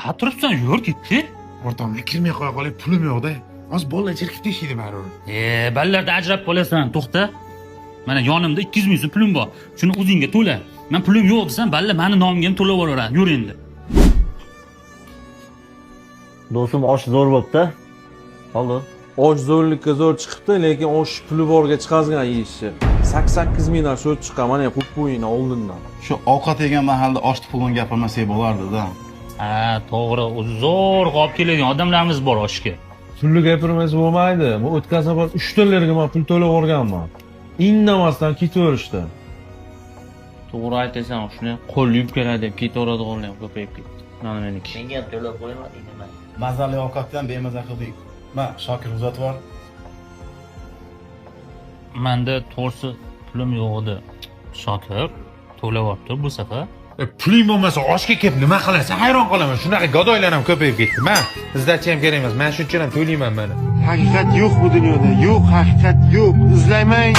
Ha turibsan, yur ketdi. O'rtamga kirmay qo'ya qolay, pulim yo'q-da. Hozir bolalar jerkib teshiydi baribir. Ballarda ajrab qolasan, to'xta. Mana yonimda 200 ming so'm pulim bor. Shuni o'zingga to'la. Men pulim yo'q desam, balla meni nomimga ham to'lab olaveradi. Yur endi. Do'stim osh zo'r bo'pti. Oldi. Osh zo'rlikka zo'r chiqibdi, lekin osh puli borga chiqazgan yeyishchi. 88 mingdan shu chiqqan, mana qo'yib qo'ying oldindan. Shu ovqat yegan mahalda oshni pulini gapirmasak bo'lardi-da. Ha, to'g'ri. O'zi zo'r qolib keladigan odamlarimiz bor oshga. Pulni gapirmasa bo'lmaydi. Bu o'tgan safar 3 dollarga men pul to'lab o'rganman. Indamasdan ketaverishdi. To'g'ri aytasan, shuni qo'l yuvib keladi deb ketaveradiganlar ham ko'payib ketdi. Mana meniki. Menga ham to'lab qo'ymading nima? Mazali ovqatdan bemaza qildik. Ma, Shokir uzatib yubor. Menda to'g'risi pulim yo'q edi. Shokir to'layapti bu safar. Puling bo'lmasa oshga kelib nima qilasan? Hayron qolaman. Shunaqa gadoylar ham ko'payib ketdi. Men izlachi ham kerak emas. Men shuncha ham to'layman mana. Haqiqat yo'q bu dunyoda. Yo'q, haqiqat yo'q. Izlayman.